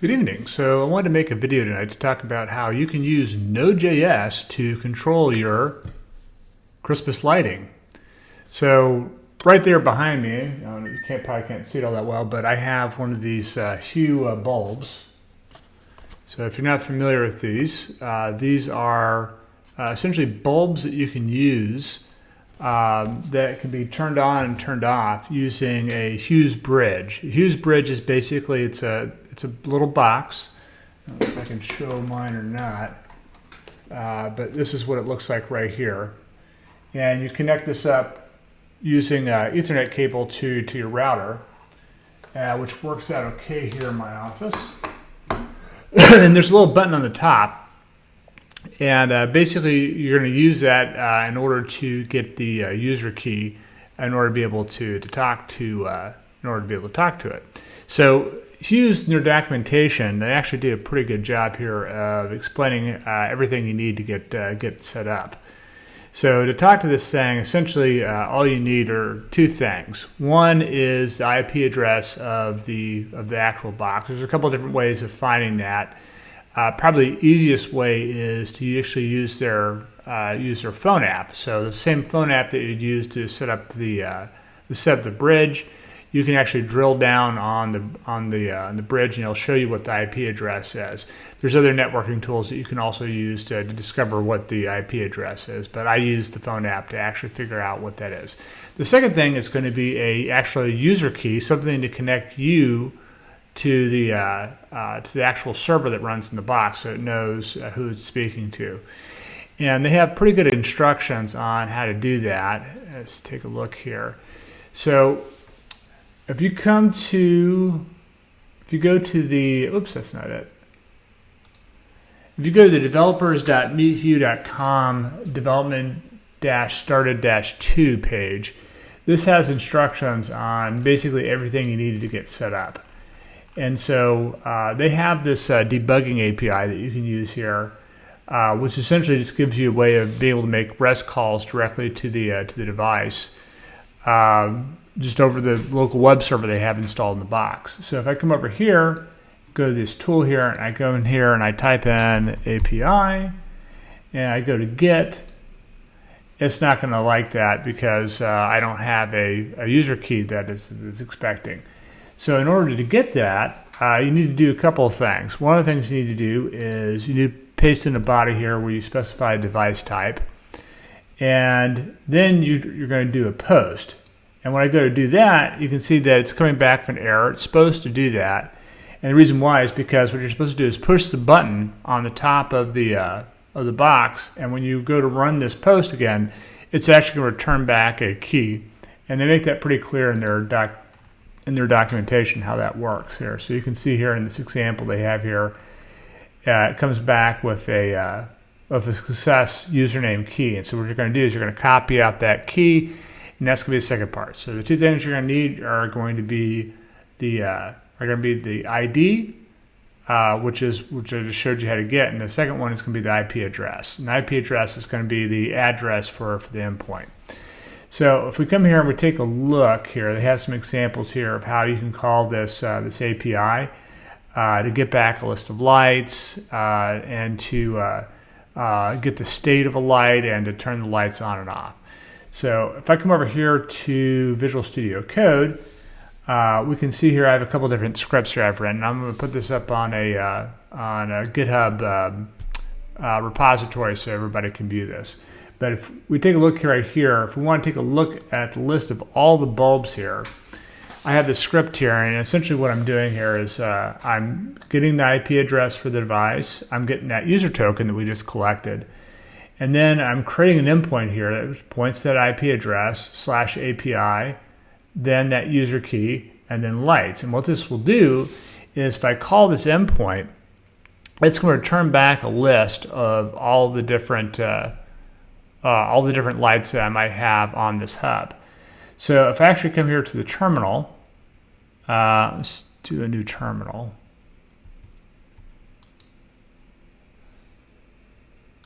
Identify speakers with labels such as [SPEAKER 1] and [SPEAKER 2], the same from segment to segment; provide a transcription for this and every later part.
[SPEAKER 1] Good evening. So I wanted to make a video tonight to talk about how you can use Node.js to control your Christmas lighting. So right there behind me, you probably can't see it all that well, but I have one of these Hue bulbs. So if you're not familiar with these are essentially bulbs that you can use that can be turned on and turned off using a Hue's bridge. A Hue's bridge is basically it's a little box. I don't know if I can show mine or not, but this is what it looks like right here. And you connect this up using an Ethernet cable to your router, which works out okay here in my office. And there's a little button on the top, and basically you're going to use that in order to get the user key in order to be able to talk to it. So Hue's in their documentation, they actually did a pretty good job here of explaining everything you need to get set up. So to talk to this thing, essentially all you need are two things. One is the IP address of the actual box. There's a couple of different ways of finding that. Probably the easiest way is to actually use their phone app. So the same phone app that you'd use to set up the bridge, you can actually drill down on the bridge, and it'll show you what the IP address is. There's other networking tools that you can also use to discover what the IP address is, but I use the phone app to actually figure out what that is. The second thing is going to be actually a user key, something to connect you to the actual server that runs in the box, so it knows who it's speaking to. And they have pretty good instructions on how to do that. Let's take a look here. So if you go to the, oops, that's not it. If you go to the developers.meethue.com development-started-2 page, this has instructions on basically everything you needed to get set up. And so they have this debugging API that you can use here, which essentially just gives you a way of being able to make REST calls directly to the device. Just over the local web server they have installed in the box. So if I come over here, go to this tool here, and I go in here and I type in API, and I go to Git, it's not going to like that because I don't have a user key that it's expecting. So in order to get that, you need to do a couple of things. One of the things you need to do is you need to paste in a body here where you specify a device type, and then you're going to do a post. And when I go to do that, you can see that it's coming back with an error. It's supposed to do that. And the reason why is because what you're supposed to do is push the button on the top of the box, and when you go to run this post again, it's actually going to return back a key. And they make that pretty clear in their documentation how that works here. So you can see here in this example they have here, it comes back with a success username key. And so what you're going to do is you're going to copy out that key, and that's going to be the second part. So the two things you're going to need are going to be the ID, which I just showed you how to get, and the second one is going to be the IP address. And the IP address is going to be the address for the endpoint. So if we come here and we take a look here, they have some examples here of how you can call this API to get back a list of lights and to get the state of a light and to turn the lights on and off. So if I come over here to Visual Studio Code, we can see here I have a couple different scripts here I've written. I'm going to put this up on a GitHub repository so everybody can view this. But if we take a look right here, if we want to take a look at the list of all the bulbs here, I have this script here, and essentially what I'm doing here is I'm getting the IP address for the device, I'm getting that user token that we just collected, and then I'm creating an endpoint here that points to that IP address /API, then that user key, and then lights. And what this will do is if I call this endpoint, it's going to return back a list of all the different lights that I might have on this hub. So if I actually come here to the terminal, let's do a new terminal.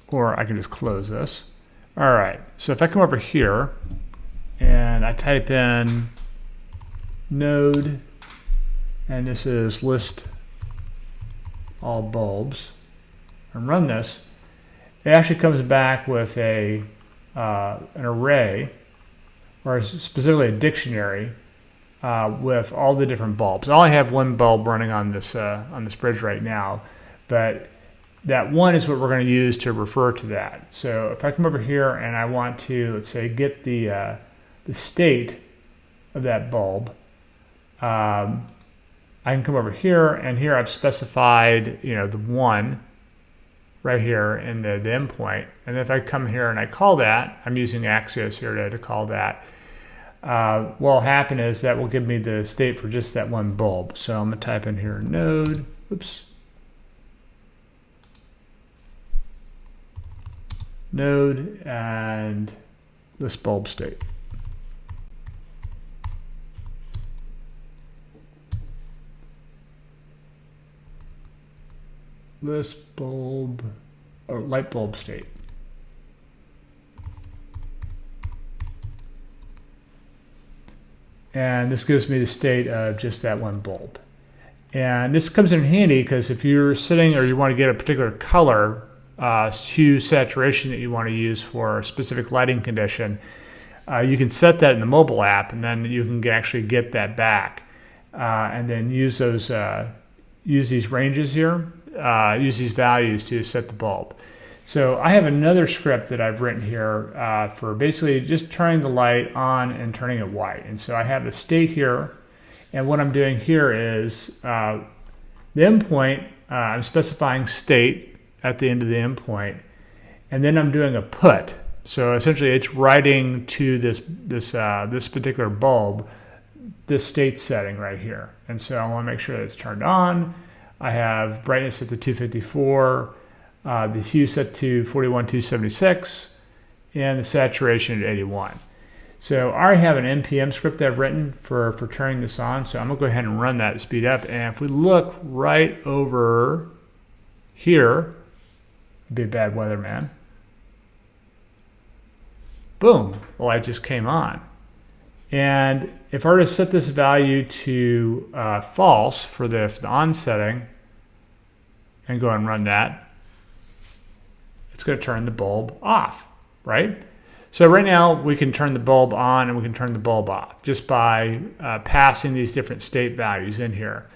[SPEAKER 1] Or I can just close this. All right, so if I come over here and I type in node, and this is list all bulbs and run this, it actually comes back with an array, or specifically a dictionary, with all the different bulbs. I only have one bulb running on this bridge right now, but that one is what we're going to use to refer to that. So if I come over here and I want to, let's say, get the state of that bulb, I can come over here, and here I've specified, the one right here in the endpoint. And if I come here and I call that, I'm using Axios here to call that. What will happen is that will give me the state for just that one bulb. So I'm going to type in here node, node and this bulb state. This bulb, or light bulb state. And this gives me the state of just that one bulb. And this comes in handy because if you're sitting or you want to get a particular color, hue saturation that you want to use for a specific lighting condition, you can set that in the mobile app, and then you can actually get that back, and then use these ranges here, use these values to set the bulb. So I have another script that I've written here for basically just turning the light on and turning it white. And so I have the state here, and what I'm doing here is the endpoint, I'm specifying state at the end of the endpoint, and then I'm doing a put. So essentially it's writing to this particular bulb this state setting right here. And so I want to make sure that it's turned on. I have brightness set to 254, the hue set to 41276, and the saturation at 81. So I already have an npm script that I've written for turning this on, so I'm going to go ahead and run that to speed up. And if we look right over here, be a bad weatherman. Boom, the light just came on. And if I were to set this value to false for the on setting and go and run that, it's going to turn the bulb off, right? So right now we can turn the bulb on and we can turn the bulb off just by passing these different state values in here.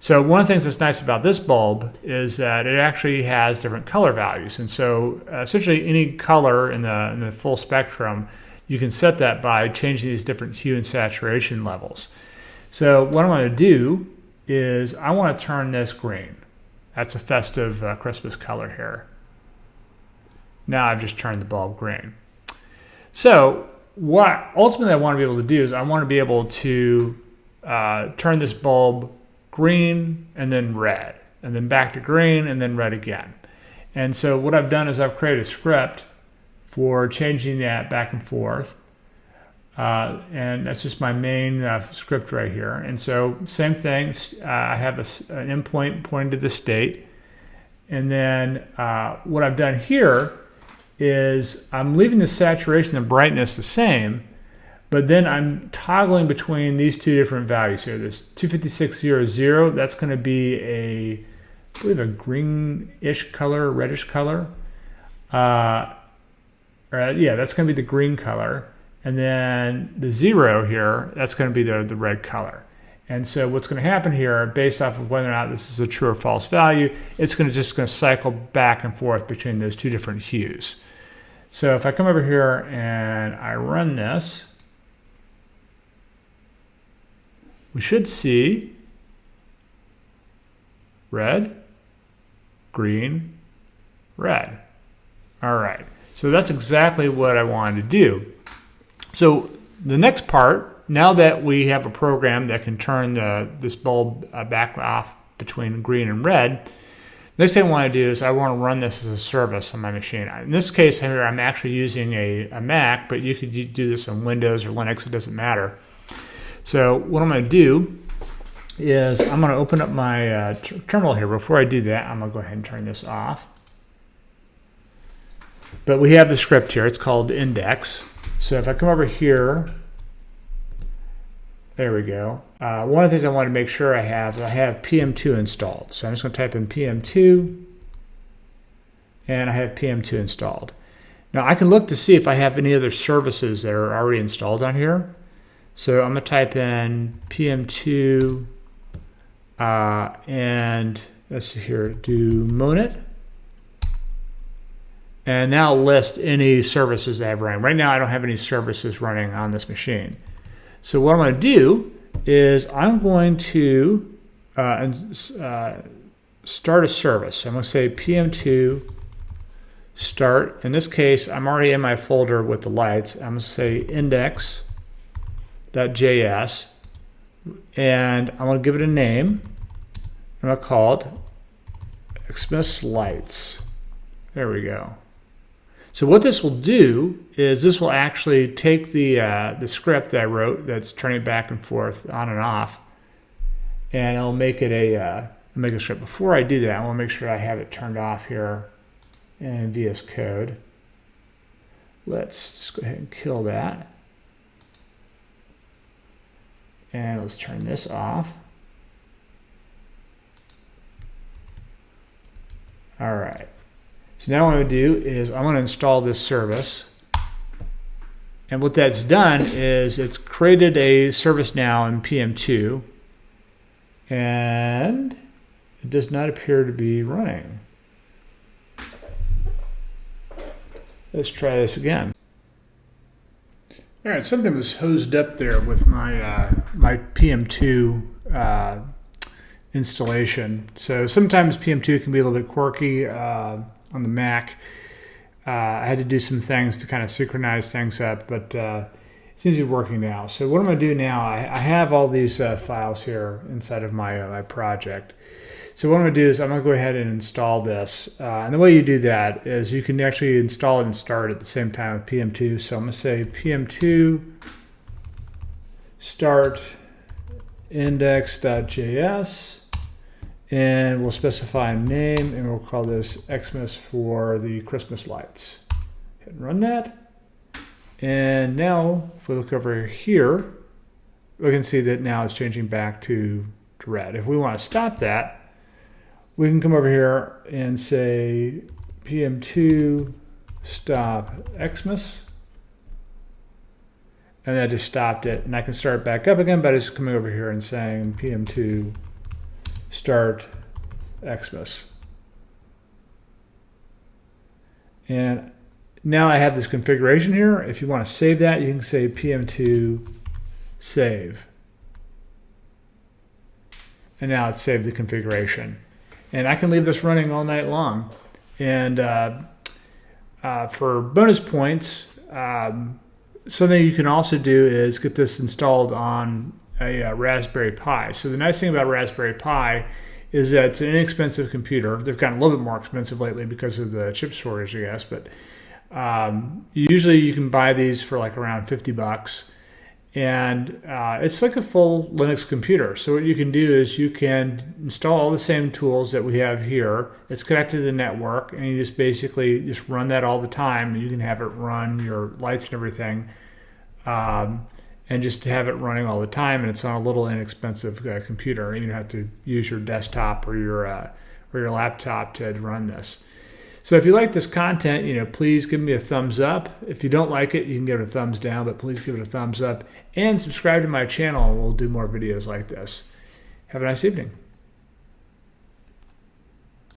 [SPEAKER 1] So one of the things that's nice about this bulb is that it actually has different color values. And so essentially any color in the full spectrum, you can set that by changing these different hue and saturation levels. So what I'm going to do is I want to turn this green. That's a festive Christmas color here. Now I've just turned the bulb green. So what ultimately I want to be able to do is I want to be able to turn this bulb green and then red, and then back to green and then red again. And so what I've done is I've created a script for changing that back and forth. And that's just my main script right here. And so same thing, I have an endpoint pointing to the state. And then what I've done here is I'm leaving the saturation and brightness the same, but then I'm toggling between these two different values here. This 25600, that's going to be I believe a greenish color, reddish color. Yeah, that's going to be the green color. And then the 0 here, that's going to be the red color. And so what's going to happen here, based off of whether or not this is a true or false value, it's just going to cycle back and forth between those two different hues. So if I come over here and I run this, we should see red, green, red. All right, so that's exactly what I wanted to do. So the next part, now that we have a program that can turn this bulb back off between green and red, the next thing I want to do is I want to run this as a service on my machine. In this case here, I'm actually using a Mac, but you could do this on Windows or Linux, it doesn't matter. So what I'm going to do is I'm going to open up my terminal here. Before I do that, I'm going to go ahead and turn this off. But we have the script here. It's called index. So if I come over here There we go. One of the things I want to make sure I have PM2 installed. So I'm just going to type in PM2, and I have PM2 installed. Now I can look to see if I have any other services that are already installed on here. So I'm going to type in PM2, and let's see here, do Monet. And now list any services that I have running. Right now I don't have any services running on this machine. So what I'm going to do is I'm going to start a service. So I'm going to say PM2 start. In this case, I'm already in my folder with the lights. I'm going to say index.js, and I'm going to give it a name. I'm going to call it Xmas Lights. There we go. So what this will do is this will actually take the script that I wrote that's turning back and forth on and off, and it'll make it a script. Before I do that, I want to make sure I have it turned off here in VS Code. Let's just go ahead and kill that, and let's turn this off. All right. So now what I'm going to do is I'm going to install this service. And what that's done is it's created a service now in PM2, and it does not appear to be running. Let's try this again. All right, something was hosed up there with my my PM2 installation. So sometimes PM2 can be a little bit quirky on the Mac. I had to do some things to kind of synchronize things up, but it seems to be working now. So what I'm going to do now, I have all these files here inside of my project. So what I'm going to do is I'm going to go ahead and install this. And the way you do that is you can actually install it and start at the same time with PM2. So I'm going to say PM2 start index.js. And we'll specify a name, and we'll call this Xmas for the Christmas lights. Hit and run that. And now, if we look over here, we can see that now it's changing back to red. If we want to stop that, we can come over here and say PM2 stop Xmas. And that just stopped it. And I can start back up again by just coming over here and saying PM2 start Xmas. And now I have this configuration here. If you want to save that, you can say PM2 save. And now it's saved the configuration. And I can leave this running all night long. And for bonus points, something you can also do is get this installed on a Raspberry Pi. So the nice thing about Raspberry Pi is that it's an inexpensive computer. They've gotten a little bit more expensive lately because of the chip shortage, I guess, but usually you can buy these for like around $50, and it's like a full Linux computer. So what you can do is you can install all the same tools that we have here. It's connected to the network, and you just basically just run that all the time, and you can have it run your lights and everything. And just to have it running all the time, and it's on a little inexpensive computer. You don't have to use your desktop or your laptop to run this. So if you like this content, please give me a thumbs up. If you don't like it, you can give it a thumbs down, but please give it a thumbs up and subscribe to my channel, and we'll do more videos like this. Have a nice evening.